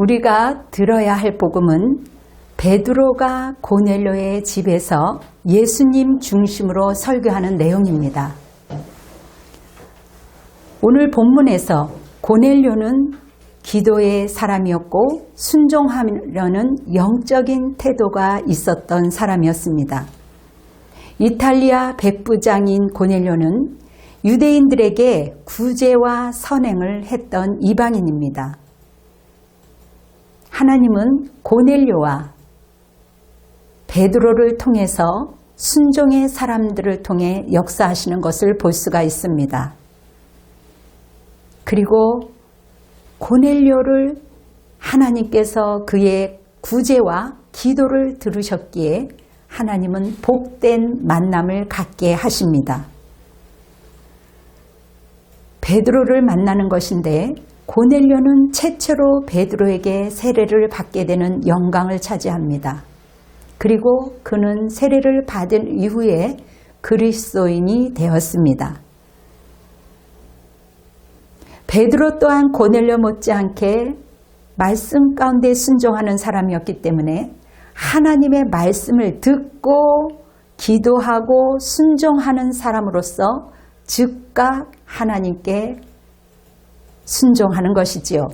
우리가 들어야 할 복음은 베드로가 고넬료의 집에서 예수님 중심으로 설교하는 내용입니다. 오늘 본문에서 고넬료는 기도의 사람이었고 순종하려는 영적인 태도가 있었던 사람이었습니다. 이탈리아 백부장인 고넬료는 유대인들에게 구제와 선행을 했던 이방인입니다. 하나님은 고넬료와 베드로를 통해서 순종의 사람들을 통해 역사하시는 것을 볼 수가 있습니다. 그리고 고넬료를 하나님께서 그의 구제와 기도를 들으셨기에 하나님은 복된 만남을 갖게 하십니다. 베드로를 만나는 것인데 고넬료는 최초로 베드로에게 세례를 받게 되는 영광을 차지합니다. 그리고 그는 세례를 받은 이후에 그리스도인이 되었습니다. 베드로 또한 고넬료 못지않게 말씀 가운데 순종하는 사람이었기 때문에 하나님의 말씀을 듣고 기도하고 순종하는 사람으로서 즉각 하나님께 순종하는 것이지요.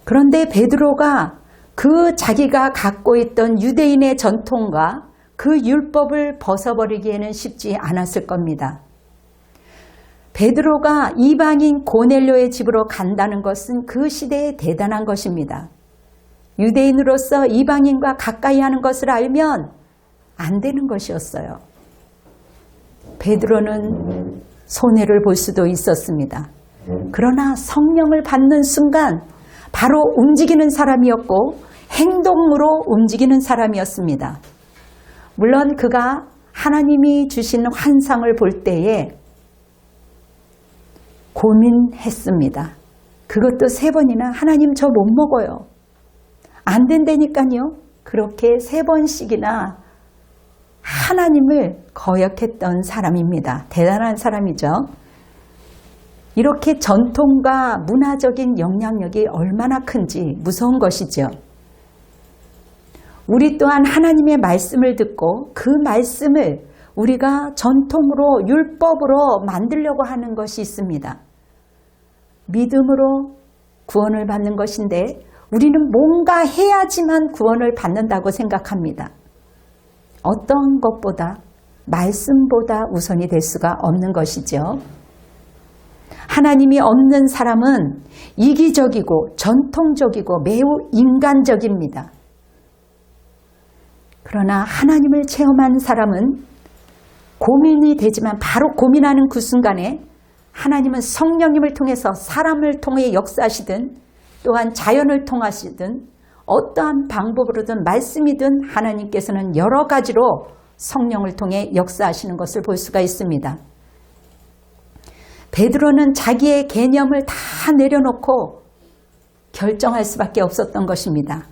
그런데 베드로가 그 자기가 갖고 있던 유대인의 전통과 그 율법을 벗어버리기에는 쉽지 않았을 겁니다. 베드로가 이방인 고넬료의 집으로 간다는 것은 그 시대에 대단한 것입니다. 유대인으로서 이방인과 가까이 하는 것을 알면 안 되는 것이었어요. 베드로는 손해를 볼 수도 있었습니다. 그러나 성령을 받는 순간 바로 움직이는 사람이었고 행동으로 움직이는 사람이었습니다. 물론 그가 하나님이 주신 환상을 볼 때에 고민했습니다. 그것도 3번이나 하나님 저 못 먹어요. 안 된다니까요. 그렇게 3번씩이나 하나님을 거역했던 사람입니다. 대단한 사람이죠. 이렇게 전통과 문화적인 영향력이 얼마나 큰지 무서운 것이죠. 우리 또한 하나님의 말씀을 듣고 그 말씀을 우리가 전통으로 율법으로 만들려고 하는 것이 있습니다. 믿음으로 구원을 받는 것인데 우리는 뭔가 해야지만 구원을 받는다고 생각합니다. 어떤 것보다 말씀보다 우선이 될 수가 없는 것이죠. 하나님이 없는 사람은 이기적이고 전통적이고 매우 인간적입니다. 그러나 하나님을 체험한 사람은 고민이 되지만 바로 고민하는 그 순간에 하나님은 성령님을 통해서 사람을 통해 역사하시든 또한 자연을 통하시든 어떠한 방법으로든 말씀이든 하나님께서는 여러 가지로 성령을 통해 역사하시는 것을 볼 수가 있습니다. 베드로는 자기의 개념을 다 내려놓고 결정할 수밖에 없었던 것입니다.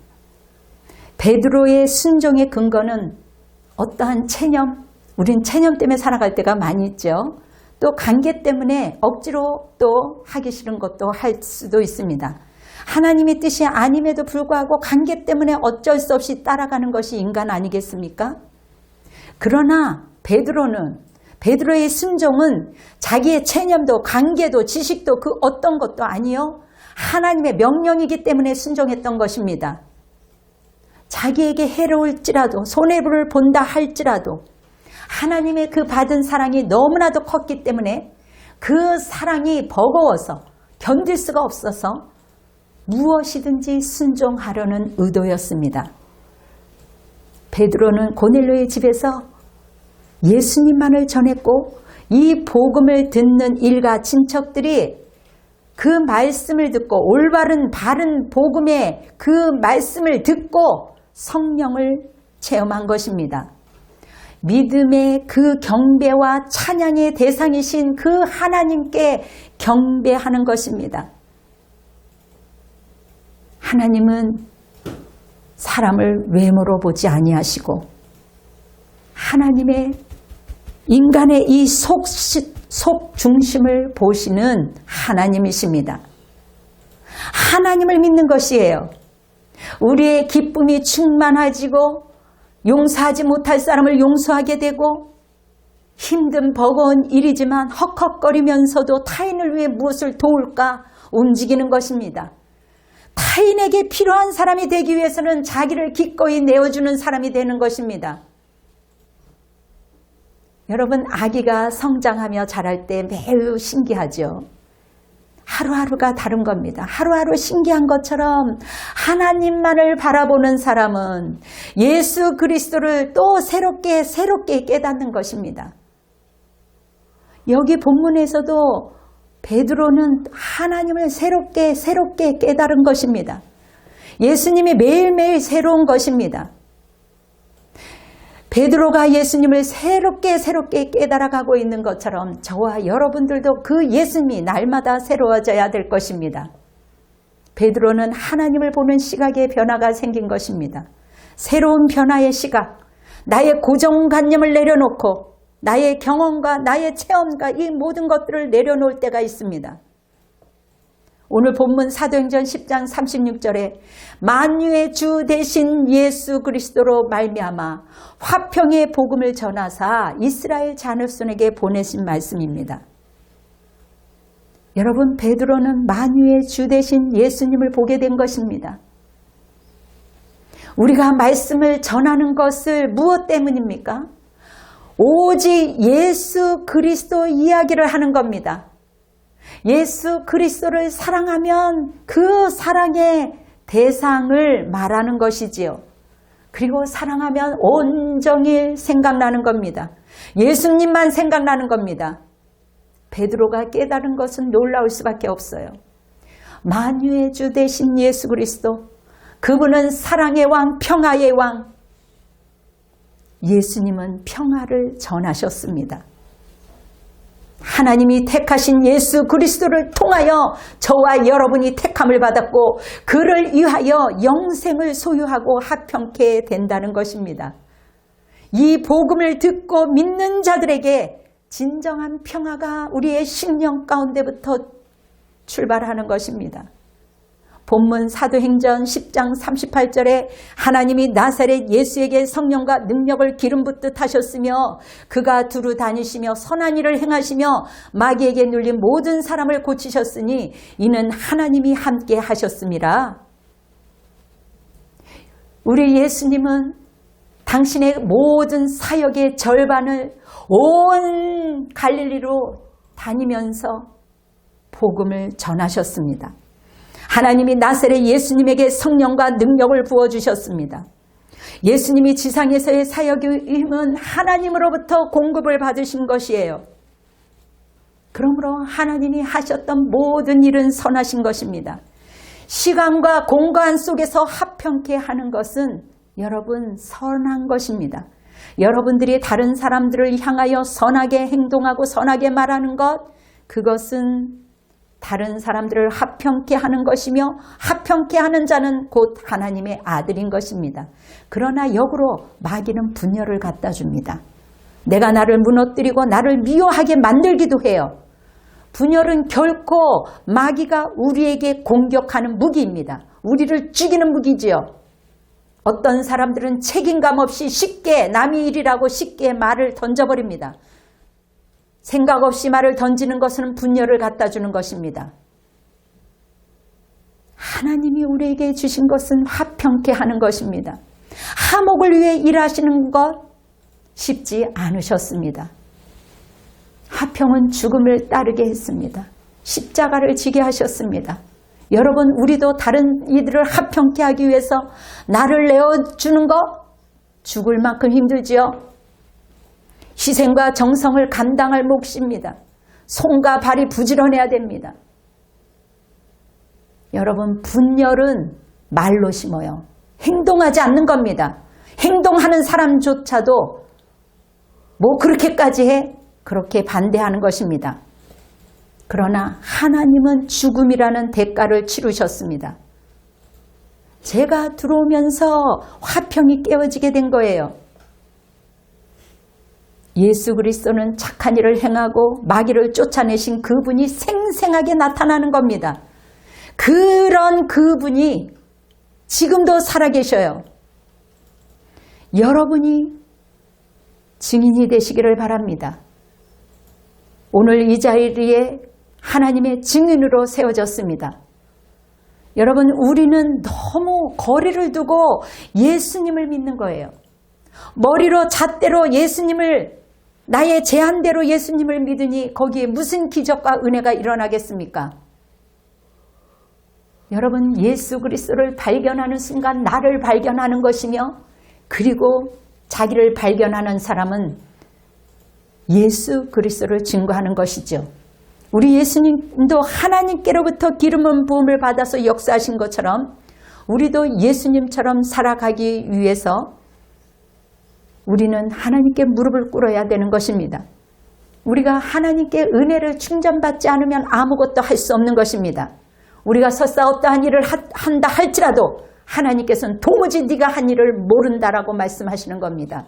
베드로의 순종의 근거는 어떠한 체념, 우린 체념 때문에 살아갈 때가 많이 있죠. 또 관계 때문에 억지로 또 하기 싫은 것도 할 수도 있습니다. 하나님의 뜻이 아님에도 불구하고 관계 때문에 어쩔 수 없이 따라가는 것이 인간 아니겠습니까? 그러나 베드로의 순종은 자기의 체념도 관계도 지식도 그 어떤 것도 아니요. 하나님의 명령이기 때문에 순종했던 것입니다. 자기에게 해로울지라도 손해를 본다 할지라도 하나님의 그 받은 사랑이 너무나도 컸기 때문에 그 사랑이 버거워서 견딜 수가 없어서 무엇이든지 순종하려는 의도였습니다. 베드로는 고넬료의 집에서 예수님만을 전했고 이 복음을 듣는 일가 친척들이 그 말씀을 듣고 올바른 바른 복음의 그 말씀을 듣고 성령을 체험한 것입니다. 믿음의 그 경배와 찬양의 대상이신 그 하나님께 경배하는 것입니다. 하나님은 사람을 외모로 보지 아니하시고 하나님의 인간의 이 속 중심을 보시는 하나님이십니다. 하나님을 믿는 것이에요. 우리의 기쁨이 충만해지고 용서하지 못할 사람을 용서하게 되고 힘든 버거운 일이지만 헉헉거리면서도 타인을 위해 무엇을 도울까 움직이는 것입니다. 타인에게 필요한 사람이 되기 위해서는 자기를 기꺼이 내어주는 사람이 되는 것입니다. 여러분, 아기가 성장하며 자랄 때 매우 신기하죠. 하루하루가 다른 겁니다. 하루하루 신기한 것처럼 하나님만을 바라보는 사람은 예수 그리스도를 또 새롭게 깨닫는 것입니다. 여기 본문에서도 베드로는 하나님을 새롭게 깨달은 것입니다. 예수님이 매일매일 새로운 것입니다. 베드로가 예수님을 새롭게 깨달아가고 있는 것처럼 저와 여러분들도 그 예수님이 날마다 새로워져야 될 것입니다. 베드로는 하나님을 보는 시각의 변화가 생긴 것입니다. 새로운 변화의 시각, 나의 고정관념을 내려놓고 나의 경험과 나의 체험과 이 모든 것들을 내려놓을 때가 있습니다. 오늘 본문 사도행전 10장 36절에 만유의 주 되신 예수 그리스도로 말미암아 화평의 복음을 전하사 이스라엘 자녀손에게 보내신 말씀입니다. 여러분, 베드로는 만유의 주 되신 예수님을 보게 된 것입니다. 우리가 말씀을 전하는 것을 무엇 때문입니까? 오직 예수 그리스도 이야기를 하는 겁니다. 예수 그리스도를 사랑하면 그 사랑의 대상을 말하는 것이지요. 그리고 사랑하면 온종일 생각나는 겁니다. 예수님만 생각나는 겁니다. 베드로가 깨달은 것은 놀라울 수밖에 없어요. 만유의 주 되신 예수 그리스도, 그분은 사랑의 왕, 평화의 왕. 예수님은 평화를 전하셨습니다. 하나님이 택하신 예수 그리스도를 통하여 저와 여러분이 택함을 받았고 그를 위하여 영생을 소유하고 화평케 된다는 것입니다. 이 복음을 듣고 믿는 자들에게 진정한 평화가 우리의 심령 가운데부터 출발하는 것입니다. 본문 사도행전 10장 38절에 하나님이 나사렛 예수에게 성령과 능력을 기름 붓듯 하셨으며 그가 두루 다니시며 선한 일을 행하시며 마귀에게 눌린 모든 사람을 고치셨으니 이는 하나님이 함께 하셨습니다. 우리 예수님은 당신의 모든 사역의 절반을 온 갈릴리로 다니면서 복음을 전하셨습니다. 하나님이 나사렛 예수님에게 성령과 능력을 부어주셨습니다. 예수님이 지상에서의 사역의 힘은 하나님으로부터 공급을 받으신 것이에요. 그러므로 하나님이 하셨던 모든 일은 선하신 것입니다. 시간과 공간 속에서 화평케 하는 것은 여러분 선한 것입니다. 여러분들이 다른 사람들을 향하여 선하게 행동하고 선하게 말하는 것, 그것은 다른 사람들을 화평케 하는 것이며 화평케 하는 자는 곧 하나님의 아들인 것입니다. 그러나 역으로 마귀는 분열을 갖다 줍니다. 내가 나를 무너뜨리고 나를 미워하게 만들기도 해요. 분열은 결코 마귀가 우리에게 공격하는 무기입니다. 우리를 죽이는 무기지요. 어떤 사람들은 책임감 없이 쉽게 남의 일이라고 쉽게 말을 던져버립니다. 생각 없이 말을 던지는 것은 분열을 갖다 주는 것입니다. 하나님이 우리에게 주신 것은 화평케 하는 것입니다. 화목을 위해 일하시는 것 쉽지 않으셨습니다. 화평은 죽음을 따르게 했습니다. 십자가를 지게 하셨습니다. 여러분, 우리도 다른 이들을 화평케 하기 위해서 나를 내어주는 것 죽을 만큼 힘들지요. 희생과 정성을 감당할 몫입니다. 손과 발이 부지런해야 됩니다. 여러분, 분열은 말로 심어요. 행동하지 않는 겁니다. 행동하는 사람조차도 뭐 그렇게까지 해? 그렇게 반대하는 것입니다. 그러나 하나님은 죽음이라는 대가를 치르셨습니다. 제가 들어오면서 화평이 깨어지게 된 거예요. 예수 그리스도는 착한 일을 행하고 마귀를 쫓아내신 그분이 생생하게 나타나는 겁니다. 그런 그런 그분이 지금도 살아계셔요. 여러분이 증인이 되시기를 바랍니다. 오늘 이 자리에 하나님의 증인으로 세워졌습니다. 여러분, 우리는 너무 거리를 두고 예수님을 믿는 거예요. 머리로 잣대로 예수님을, 나의 제한대로 예수님을 믿으니 거기에 무슨 기적과 은혜가 일어나겠습니까? 여러분, 예수 그리스도를 발견하는 순간 나를 발견하는 것이며, 그리고 자기를 발견하는 사람은 예수 그리스도를 증거하는 것이죠. 우리 예수님도 하나님께로부터 기름 부음을 받아서 역사하신 것처럼 우리도 예수님처럼 살아가기 위해서 우리는 하나님께 무릎을 꿇어야 되는 것입니다. 우리가 하나님께 은혜를 충전받지 않으면 아무것도 할 수 없는 것입니다. 우리가 설사 어떠한 일을 한다 할지라도 하나님께서는 도무지 네가 한 일을 모른다라고 말씀하시는 겁니다.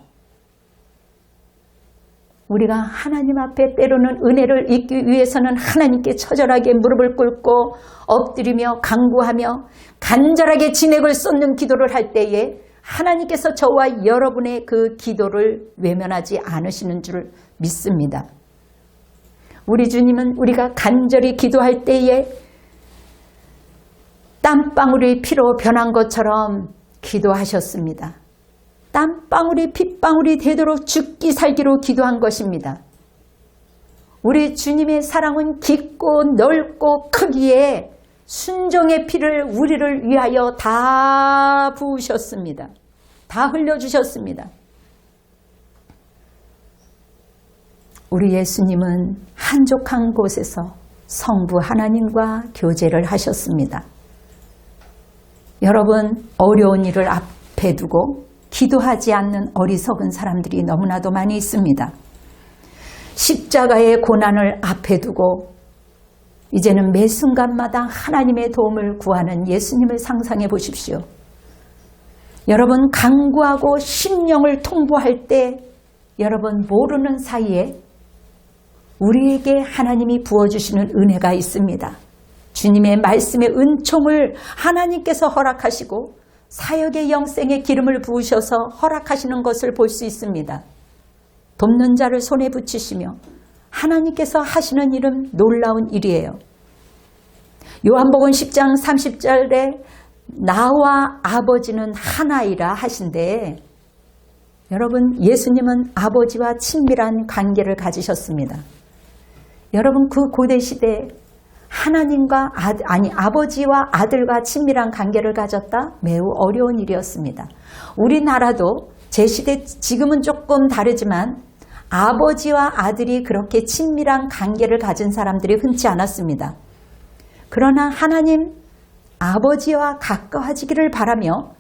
우리가 하나님 앞에 때로는 은혜를 잊기 위해서는 하나님께 처절하게 무릎을 꿇고 엎드리며 간구하며 간절하게 진액을 쏟는 기도를 할 때에 하나님께서 저와 여러분의 그 기도를 외면하지 않으시는 줄 믿습니다. 우리 주님은 우리가 간절히 기도할 때에 땀방울이 피로 변한 것처럼 기도하셨습니다. 땀방울이 핏방울이 되도록 죽기 살기로 기도한 것입니다. 우리 주님의 사랑은 깊고 넓고 크기에 순종의 피를 우리를 위하여 다 부으셨습니다. 다 흘려주셨습니다. 우리 예수님은 한적한 곳에서 성부 하나님과 교제를 하셨습니다. 여러분, 어려운 일을 앞에 두고 기도하지 않는 어리석은 사람들이 너무나도 많이 있습니다. 십자가의 고난을 앞에 두고 이제는 매 순간마다 하나님의 도움을 구하는 예수님을 상상해 보십시오. 여러분, 간구하고 심령을 통보할 때 여러분 모르는 사이에 우리에게 하나님이 부어주시는 은혜가 있습니다. 주님의 말씀의 은총을 하나님께서 허락하시고 사역의 영생의 기름을 부으셔서 허락하시는 것을 볼 수 있습니다. 돕는 자를 손에 붙이시며 하나님께서 하시는 일은 놀라운 일이에요. 요한복음 10장 30절에 나와 아버지는 하나이라 하신데, 여러분, 예수님은 아버지와 친밀한 관계를 가지셨습니다. 여러분, 그 고대시대에 하나님과 아버지와 아들과 친밀한 관계를 가졌다? 매우 어려운 일이었습니다. 우리나라도 제 시대 지금은 조금 다르지만 아버지와 아들이 그렇게 친밀한 관계를 가진 사람들이 흔치 않았습니다. 그러나 하나님 아버지와 가까워지기를 바라며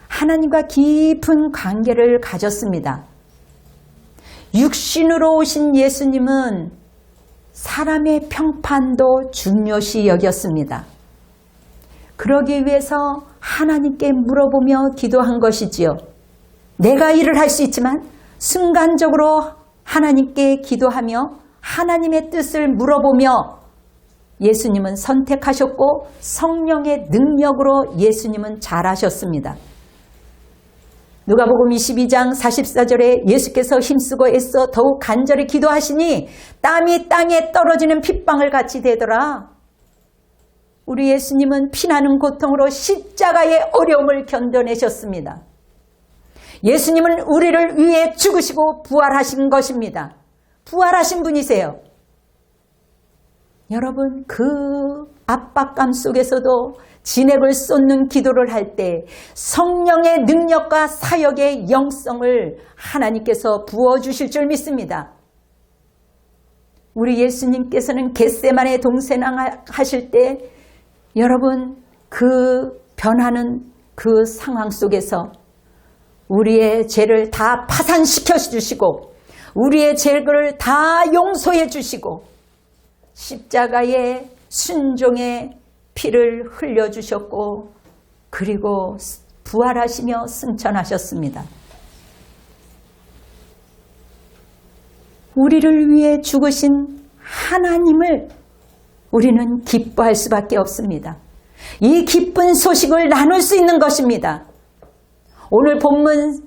하나님과 깊은 관계를 가졌습니다. 육신으로 오신 예수님은 사람의 평판도 중요시 여겼습니다. 그러기 위해서 하나님께 물어보며 기도한 것이지요. 내가 일을 할 수 있지만 순간적으로 하나님께 기도하며 하나님의 뜻을 물어보며 예수님은 선택하셨고 성령의 능력으로 예수님은 잘하셨습니다. 누가복음 22장 44절에 예수께서 힘쓰고 애써 더욱 간절히 기도하시니 땀이 땅에 떨어지는 핏방울 같이 되더라. 우리 예수님은 피나는 고통으로 십자가의 어려움을 견뎌내셨습니다. 예수님은 우리를 위해 죽으시고 부활하신 것입니다. 부활하신 분이세요. 여러분, 그 압박감 속에서도 진액을 쏟는 기도를 할 때 성령의 능력과 사역의 영성을 하나님께서 부어주실 줄 믿습니다. 우리 예수님께서는 겟세마네 동산을 하실 때 여러분, 그 변하는 그 상황 속에서 우리의 죄를 다 파산시켜 주시고 우리의 죄를 다 용서해 주시고 십자가의 순종의 피를 흘려주셨고 그리고 부활하시며 승천하셨습니다. 우리를 위해 죽으신 하나님을 우리는 기뻐할 수밖에 없습니다. 이 기쁜 소식을 나눌 수 있는 것입니다. 오늘 본문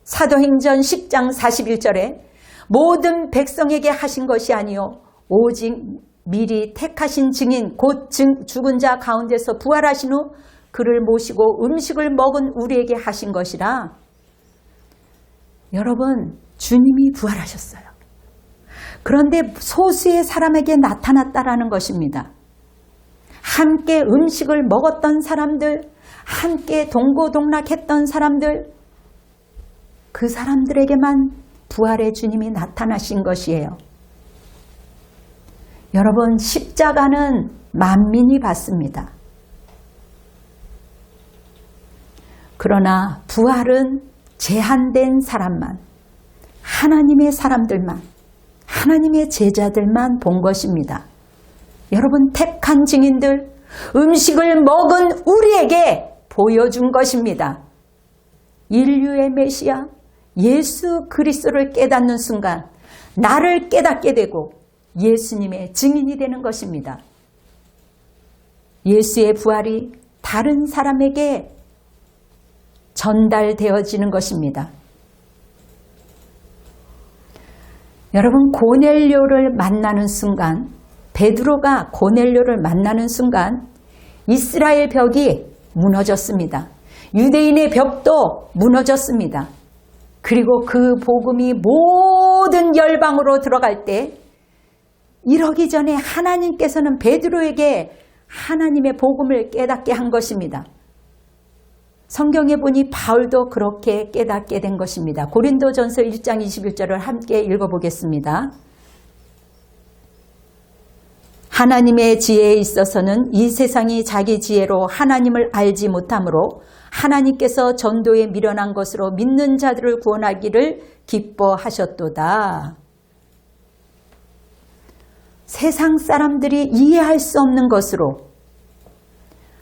사도행전 10장 41절에 모든 백성에게 하신 것이 아니요 오직 미리 택하신 증인 곧 죽은 자 가운데서 부활하신 후 그를 모시고 음식을 먹은 우리에게 하신 것이라. 여러분, 주님이 부활하셨어요. 그런데 소수의 사람에게 나타났다라는 것입니다. 함께 음식을 먹었던 사람들, 함께 동고동락했던 사람들, 그 사람들에게만 부활의 주님이 나타나신 것이에요. 여러분, 십자가는 만민이 받습니다. 그러나 부활은 제한된 사람만, 하나님의 사람들만, 하나님의 제자들만 본 것입니다. 여러분, 택한 증인들, 음식을 먹은 우리에게 보여준 것입니다. 인류의 메시아 예수 그리스도를 깨닫는 순간 나를 깨닫게 되고 예수님의 증인이 되는 것입니다. 예수의 부활이 다른 사람에게 전달되어지는 것입니다. 여러분, 고넬료를 만나는 순간, 베드로가 고넬료를 만나는 순간 이스라엘 벽이 무너졌습니다. 유대인의 벽도 무너졌습니다. 그리고 그 복음이 모든 열방으로 들어갈 때 이러기 전에 하나님께서는 베드로에게 하나님의 복음을 깨닫게 한 것입니다. 성경에 보니 바울도 그렇게 깨닫게 된 것입니다. 고린도전서 1장 21절을 함께 읽어보겠습니다. 하나님의 지혜에 있어서는 이 세상이 자기 지혜로 하나님을 알지 못하므로 하나님께서 전도에 미련한 것으로 믿는 자들을 구원하기를 기뻐하셨도다. 세상 사람들이 이해할 수 없는 것으로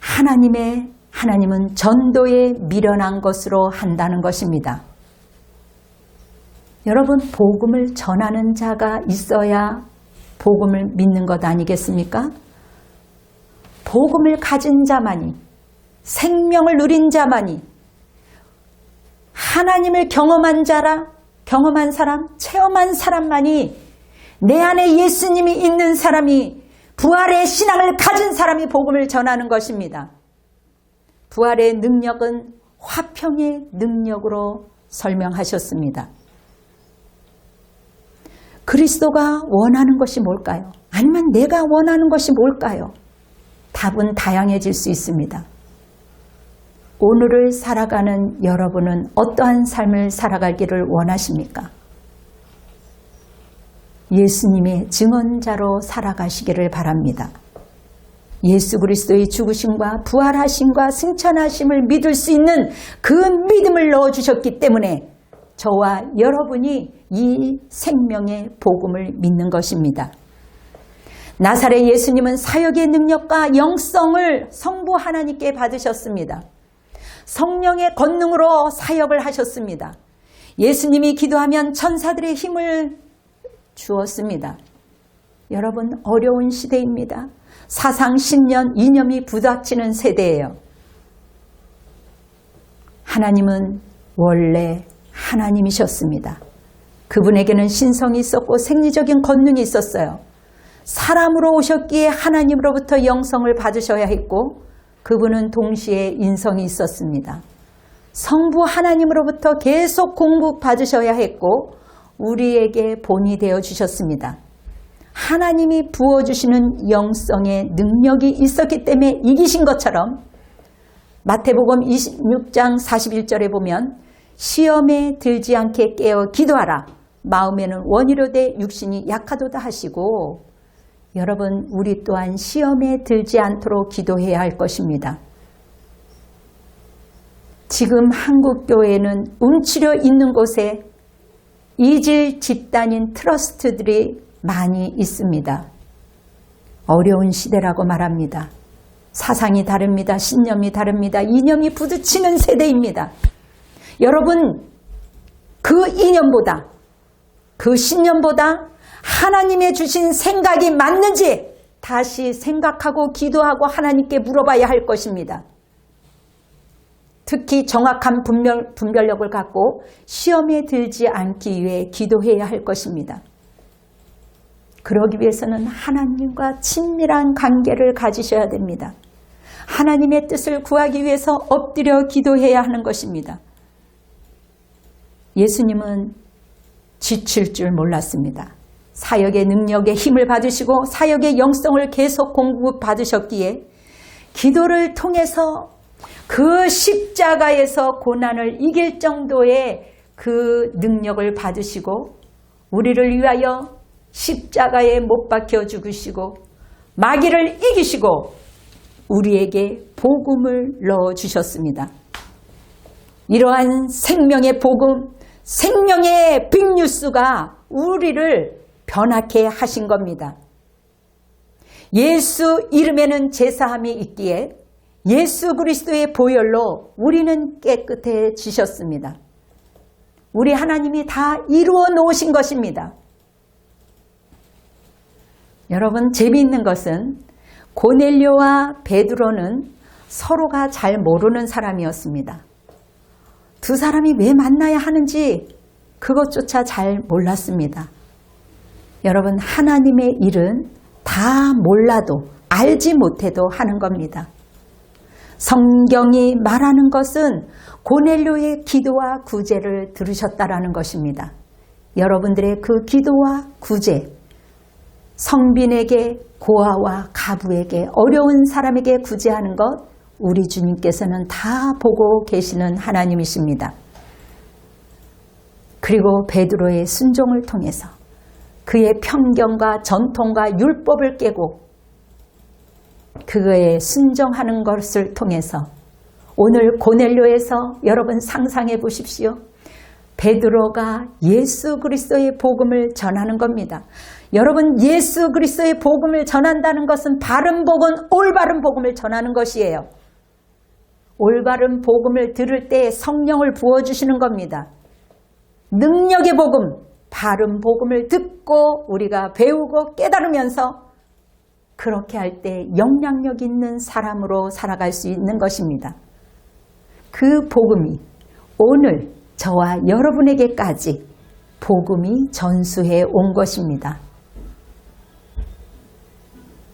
하나님은 전도에 미련한 것으로 한다는 것입니다. 여러분, 복음을 전하는 자가 있어야 복음을 믿는 것 아니겠습니까? 복음을 가진 자만이, 생명을 누린 자만이, 하나님을 경험한 사람, 체험한 사람만이, 내 안에 예수님이 있는 사람이, 부활의 신앙을 가진 사람이 복음을 전하는 것입니다. 부활의 능력은 화평의 능력으로 설명하셨습니다. 그리스도가 원하는 것이 뭘까요? 아니면 내가 원하는 것이 뭘까요? 답은 다양해질 수 있습니다. 오늘을 살아가는 여러분은 어떠한 삶을 살아가기를 원하십니까? 예수님의 증언자로 살아가시기를 바랍니다. 예수 그리스도의 죽으심과 부활하심과 승천하심을 믿을 수 있는 그 믿음을 넣어주셨기 때문에 저와 여러분이 이 생명의 복음을 믿는 것입니다. 나사렛 예수님은 사역의 능력과 영성을 성부 하나님께 받으셨습니다. 성령의 권능으로 사역을 하셨습니다. 예수님이 기도하면 천사들의 힘을 주었습니다. 여러분, 어려운 시대입니다. 사상, 신념, 이념이 부닥치는 세대예요. 하나님은 원래 하나님이셨습니다. 그분에게는 신성이 있었고 생리적인 권능이 있었어요. 사람으로 오셨기에 하나님으로부터 영성을 받으셔야 했고 그분은 동시에 인성이 있었습니다. 성부 하나님으로부터 계속 공급받으셔야 했고 우리에게 본이 되어 주셨습니다. 하나님이 부어주시는 영성의 능력이 있었기 때문에 이기신 것처럼 마태복음 26장 41절에 보면 시험에 들지 않게 깨어 기도하라. 마음에는 원이로되 육신이 약하도다 하시고 여러분, 우리 또한 시험에 들지 않도록 기도해야 할 것입니다. 지금 한국교회는 움츠려 있는 곳에 이질 집단인 트러스트들이 많이 있습니다. 어려운 시대라고 말합니다. 사상이 다릅니다. 신념이 다릅니다. 이념이 부딪히는 세대입니다. 여러분, 그 이념보다 그 신념보다 하나님의 주신 생각이 맞는지 다시 생각하고 기도하고 하나님께 물어봐야 할 것입니다. 특히 정확한 분별력을 갖고 시험에 들지 않기 위해 기도해야 할 것입니다. 그러기 위해서는 하나님과 친밀한 관계를 가지셔야 됩니다. 하나님의 뜻을 구하기 위해서 엎드려 기도해야 하는 것입니다. 예수님은 지칠 줄 몰랐습니다. 사역의 능력에 힘을 받으시고 사역의 영성을 계속 공급받으셨기에 기도를 통해서 그 십자가에서 고난을 이길 정도의 그 능력을 받으시고 우리를 위하여 십자가에 못 박혀 죽으시고 마귀를 이기시고 우리에게 복음을 넣어주셨습니다. 이러한 생명의 복음, 생명의 빅뉴스가 우리를 변하게 하신 겁니다. 예수 이름에는 제사함이 있기에 예수 그리스도의 보혈로 우리는 깨끗해지셨습니다. 우리 하나님이 다 이루어 놓으신 것입니다. 여러분, 재미있는 것은 고넬료와 베드로는 서로가 잘 모르는 사람이었습니다. 두 사람이 왜 만나야 하는지 그것조차 잘 몰랐습니다. 여러분, 하나님의 일은 다 몰라도 알지 못해도 하는 겁니다. 성경이 말하는 것은 고넬료의 기도와 구제를 들으셨다라는 것입니다. 여러분들의 그 기도와 구제, 성빈에게, 고아와 가부에게, 어려운 사람에게 구제하는 것, 우리 주님께서는 다 보고 계시는 하나님이십니다. 그리고 베드로의 순종을 통해서 그의 편견과 전통과 율법을 깨고 그거에 순종하는 것을 통해서 오늘 고넬료에서 여러분 상상해 보십시오. 베드로가 예수 그리스도의 복음을 전하는 겁니다. 여러분, 예수 그리스도의 복음을 전한다는 것은 바른 복음, 올바른 복음을 전하는 것이에요. 올바른 복음을 들을 때 성령을 부어주시는 겁니다. 능력의 복음, 바른 복음을 듣고 우리가 배우고 깨달으면서 그렇게 할 때 영향력 있는 사람으로 살아갈 수 있는 것입니다. 그 복음이 오늘 저와 여러분에게까지 복음이 전수해 온 것입니다.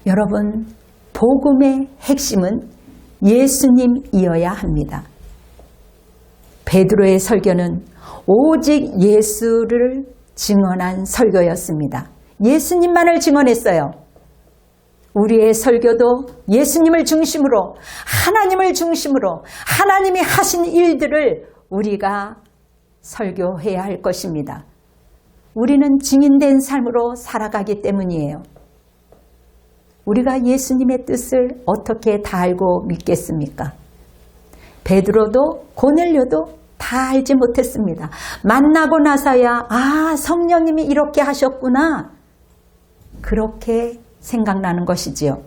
여러분, 복음의 핵심은 예수님이어야 합니다. 베드로의 설교는 오직 예수를 증언한 설교였습니다. 예수님만을 증언했어요. 우리의 설교도 예수님을 중심으로, 하나님을 중심으로, 하나님이 하신 일들을 우리가 설교해야 할 것입니다. 우리는 증인된 삶으로 살아가기 때문이에요. 우리가 예수님의 뜻을 어떻게 다 알고 믿겠습니까? 베드로도 고넬료도 다 알지 못했습니다. 만나고 나서야 성령님이 이렇게 하셨구나, 그렇게 생각나는 것이지요.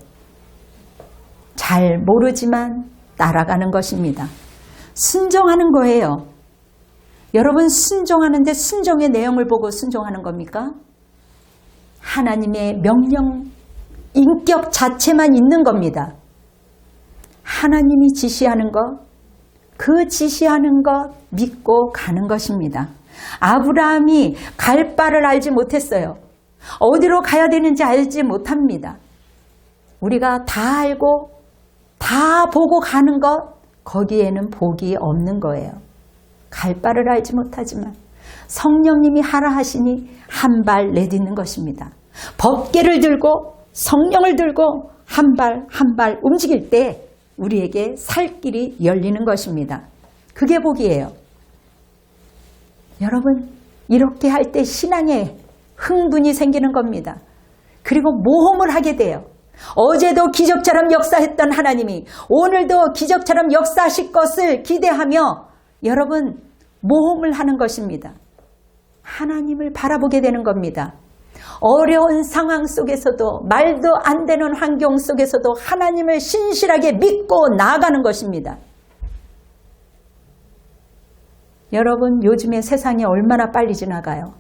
잘 모르지만 따라가는 것입니다. 순종하는 거예요. 여러분, 순종하는데 순종의 내용을 보고 순종하는 겁니까? 하나님의 명령, 인격 자체만 있는 겁니다. 하나님이 지시하는 것, 그 지시하는 것 믿고 가는 것입니다. 아브라함이 갈 바를 알지 못했어요. 어디로 가야 되는지 알지 못합니다. 우리가 다 알고 다 보고 가는 것, 거기에는 복이 없는 거예요. 갈 바를 알지 못하지만 성령님이 하라 하시니 한 발 내딛는 것입니다. 법궤를 들고 성령을 들고 한 발 한 발 움직일 때 우리에게 살 길이 열리는 것입니다. 그게 복이에요. 여러분, 이렇게 할 때 신앙에 흥분이 생기는 겁니다. 그리고 모험을 하게 돼요. 어제도 기적처럼 역사했던 하나님이 오늘도 기적처럼 역사하실 것을 기대하며 여러분, 모험을 하는 것입니다. 하나님을 바라보게 되는 겁니다. 어려운 상황 속에서도, 말도 안 되는 환경 속에서도 하나님을 신실하게 믿고 나아가는 것입니다. 여러분, 요즘에 세상이 얼마나 빨리 지나가요.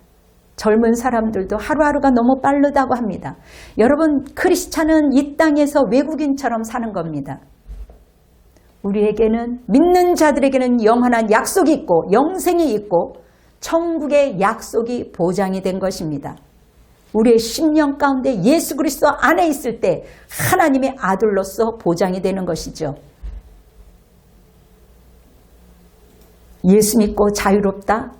젊은 사람들도 하루하루가 너무 빠르다고 합니다. 여러분, 크리스찬은 이 땅에서 외국인처럼 사는 겁니다. 우리에게는, 믿는 자들에게는 영원한 약속이 있고 영생이 있고 천국의 약속이 보장이 된 것입니다. 우리의 심령 가운데 예수 그리스도 안에 있을 때 하나님의 아들로서 보장이 되는 것이죠. 예수 믿고 자유롭다?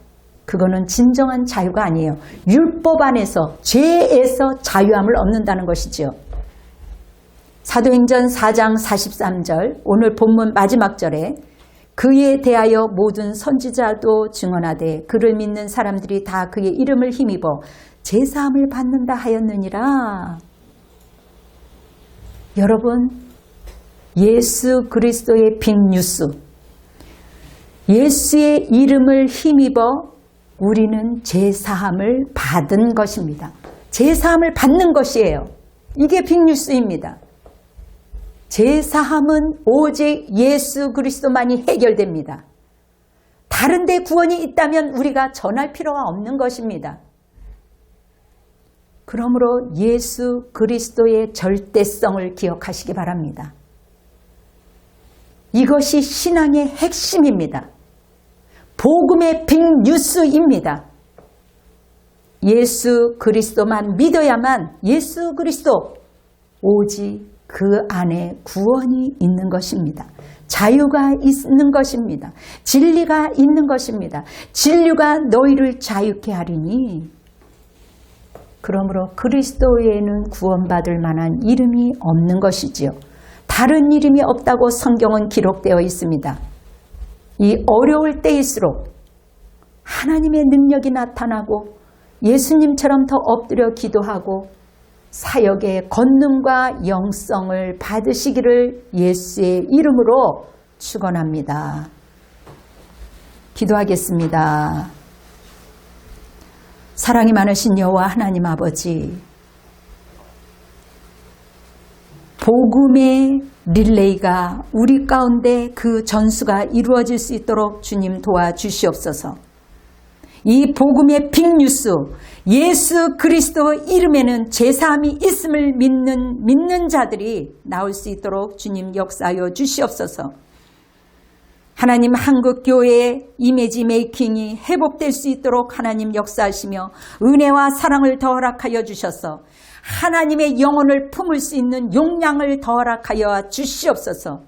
그거는 진정한 자유가 아니에요. 율법 안에서, 죄에서 자유함을 얻는다는 것이죠. 사도행전 4장 43절, 오늘 본문 마지막 절에 그에 대하여 모든 선지자도 증언하되 그를 믿는 사람들이 다 그의 이름을 힘입어 제사함을 받는다 하였느니라. 여러분, 예수 그리스도의 빅뉴스, 예수의 이름을 힘입어 우리는 제사함을 받은 것입니다. 제사함을 받는 것이에요. 이게 빅뉴스입니다. 제사함은 오직 예수 그리스도만이 해결됩니다. 다른 데 구원이 있다면 우리가 전할 필요가 없는 것입니다. 그러므로 예수 그리스도의 절대성을 기억하시기 바랍니다. 이것이 신앙의 핵심입니다. 복음의 빅뉴스입니다. 예수 그리스도만 믿어야만 예수 그리스도, 오직 그 안에 구원이 있는 것입니다. 자유가 있는 것입니다. 진리가 있는 것입니다. 진리가 너희를 자유케 하리니. 그러므로 그리스도에는 구원받을 만한 이름이 없는 것이지요. 다른 이름이 없다고 성경은 기록되어 있습니다. 이 어려울 때일수록 하나님의 능력이 나타나고 예수님처럼 더 엎드려 기도하고 사역의 권능과 영성을 받으시기를 예수의 이름으로 축원합니다. 기도하겠습니다. 사랑이 많으신 여호와 하나님 아버지, 복음의 릴레이가 우리 가운데 그 전수가 이루어질 수 있도록 주님 도와주시옵소서. 이 복음의 빅뉴스, 예수 그리스도 이름에는 제사함이 있음을 믿는 자들이 나올 수 있도록 주님 역사하여 주시옵소서. 하나님, 한국교회의 이미지 메이킹이 회복될 수 있도록 하나님 역사하시며 은혜와 사랑을 더 허락하여 주셔서 하나님의 영혼을 품을 수 있는 용량을 더 허락하여 주시옵소서.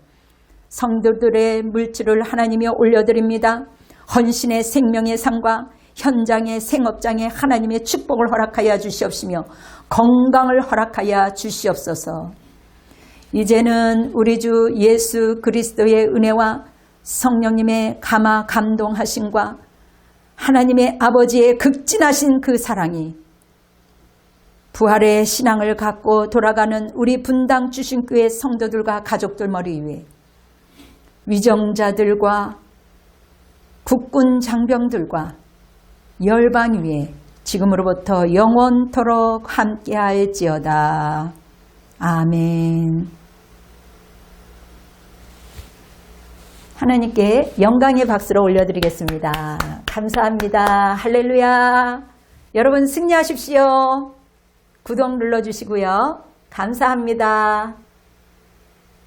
성도들의 물질을 하나님이 올려드립니다. 헌신의 생명의 상과 현장의 생업장에 하나님의 축복을 허락하여 주시옵시며 건강을 허락하여 주시옵소서. 이제는 우리 주 예수 그리스도의 은혜와 성령님의 감화 감동하심과 하나님의 아버지의 극진하신 그 사랑이 부활의 신앙을 갖고 돌아가는 우리 분당 주신교회 성도들과 가족들 머리 위에 위정자들과 국군 장병들과 열방 위에 지금으로부터 영원토록 함께할지어다. 아멘. 하나님께 영광의 박수를 올려드리겠습니다. 감사합니다. 할렐루야. 여러분 승리하십시오. 구독 눌러주시고요. 감사합니다.